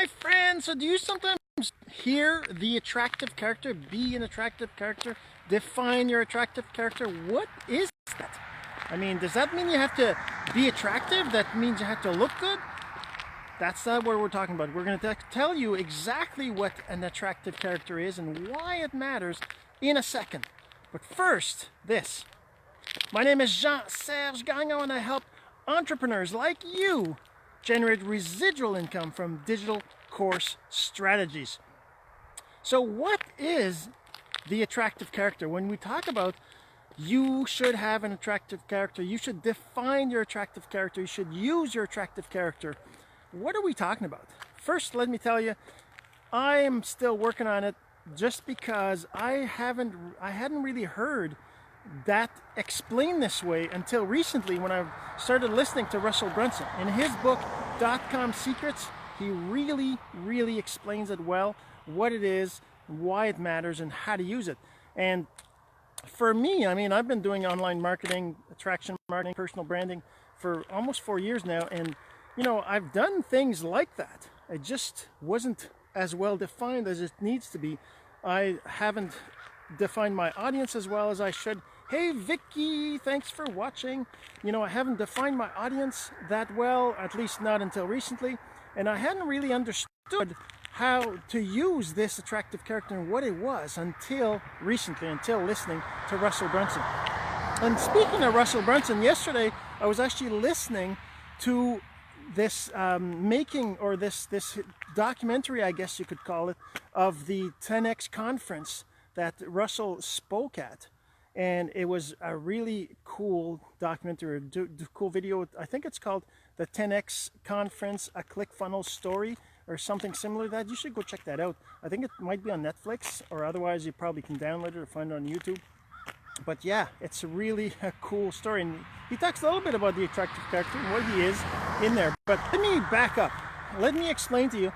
my friend. So do you sometimes hear the attractive character, be an attractive character, define your attractive character? What is that? I mean, does that mean you have to be attractive? That means you have to look good? That's not what we're talking about. We're going to tell you exactly what an attractive character is and why it matters in a second. But first, this. My name is Jean-Serge Gagnon and I help entrepreneurs like you generate residual income from digital course strategies. So what is the attractive character? When we talk about you should have an attractive character, you should define your attractive character, you should use your attractive character. What are we talking about? First, let me tell you, I am still working on it just because I hadn't really heard that explained this way until recently when I started listening to Russell Brunson. In his book, .com Secrets, he really explains it well, what it is, why it matters, and how to use it. And for me, I mean, I've been doing online marketing, attraction marketing, personal branding for almost 4 years now, and you know, I've done things like that. It just wasn't as well defined as it needs to be. I haven't defined my audience as well as I should. Hey Vicky, thanks for watching. You know, I haven't defined my audience that well, at least not until recently, and I hadn't really understood how to use this attractive character and what it was until recently, until listening to Russell Brunson. And speaking of Russell Brunson, yesterday I was actually listening to this this documentary, I guess you could call it, of the 10X conference that Russell spoke at. And it was a really cool documentary, cool video. I think it's called the 10X Conference, a ClickFunnels story or something similar to that. You should go check that out. I think it might be on Netflix, or otherwise you probably can download it or find it on YouTube. But yeah, it's really a cool story. And he talks a little bit about the attractive character and what he is in there. But let me back up. Let me explain to you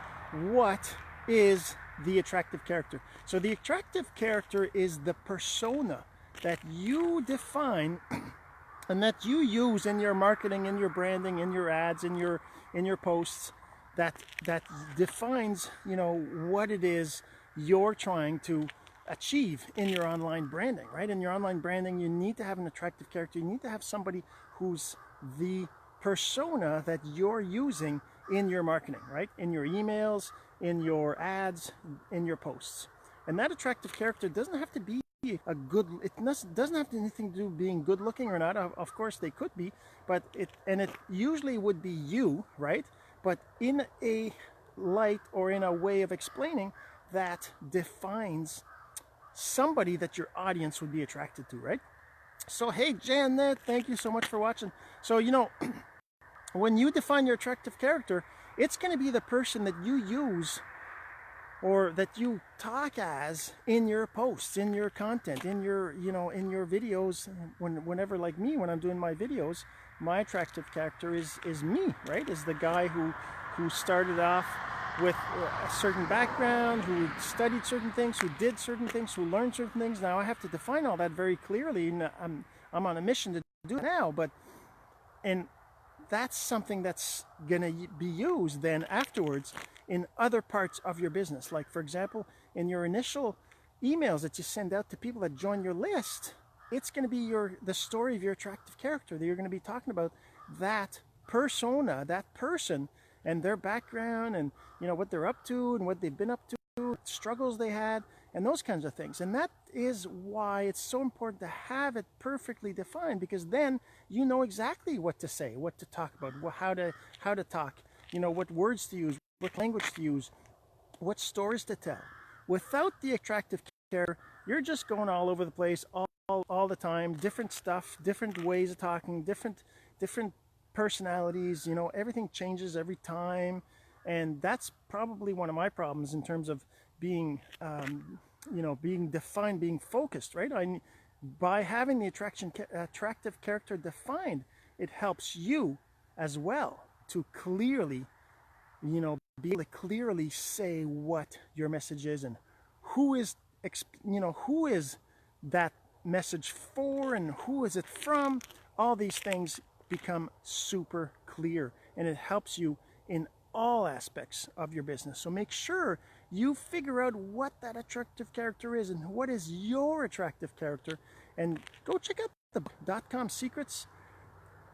what is the attractive character. So the attractive character is the persona that you define and that you use in your marketing, in your branding, in your ads, in your posts, that defines, you know, what it is you're trying to achieve in your online branding, right? In your online branding, you need to have an attractive character. You need to have somebody who's the persona that you're using in your marketing, right? In your emails, in your ads, in your posts. And that attractive character doesn't have to be a good, it doesn't have anything to do with being good looking or not. Of course they could be, but it usually would be you, right? But in a light or in a way of explaining that defines somebody that your audience would be attracted to, right? So hey Janet, thank you so much for watching. So you know, when you define your attractive character, it's going to be the person that you use or that you talk as in your posts, in your content, in your, you know, in your videos. Whenever, like me, when I'm doing my videos, my attractive character is me, right? Is the guy who started off with a certain background, who studied certain things, who did certain things, who learned certain things. Now I have to define all that very clearly, and I'm on a mission to do it now. And that's something that's gonna be used then afterwards in other parts of your business. Like for example, in your initial emails that you send out to people that join your list, it's gonna be the story of your attractive character that you're gonna be talking about, that persona, that person, and their background, and you know what they're up to and what they've been up to, struggles they had, and those kinds of things. And that is why it's so important to have it perfectly defined, because then you know exactly what to say, what to talk about, how to talk, you know, what words to use, what language to use, what stories to tell. Without the attractive character, you're just going all over the place all the time, different stuff, different ways of talking, different personalities, you know, everything changes every time. And that's probably one of my problems in terms of being you know, being defined, being focused, right? By having the attractive character defined, it helps you as well to clearly, you know, be able to clearly say what your message is and who is, you know, who is that message for and who is it from. All these things become super clear, and it helps you in all aspects of your business. So make sure you figure out what that attractive character is and what is your attractive character, and go check out the .com Secrets.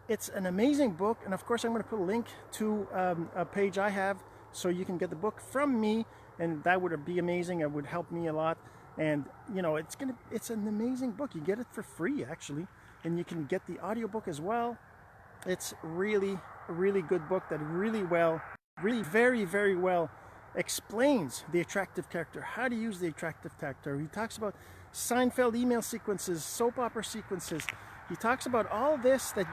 It's an amazing book, and of course I'm going to put a link to a page I have so you can get the book from me, and that would be amazing. It would help me a lot. And you know, it's an amazing book. You get it for free actually, and you can get the audiobook as well. It's really a really good book that really very well explains the attractive character, how to use the attractive character. He talks about Seinfeld email sequences, soap opera sequences. He talks about all this that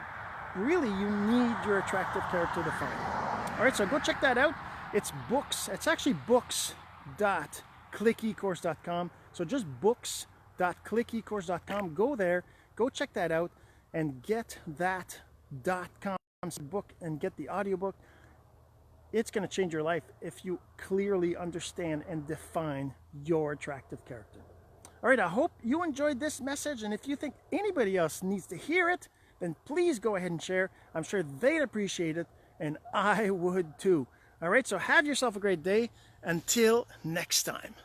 really you need your attractive character to find. All right, so go check that out. It's books. It's actually books.clickecourse.com. So just books.clickecourse.com. Go there, go check that out, and get that .com book and get the audiobook. It's going to change your life if you clearly understand and define your attractive character. All right, I hope you enjoyed this message, and if you think anybody else needs to hear it, then please go ahead and share. I'm sure they'd appreciate it, and I would too. All right, so have yourself a great day. Until next time.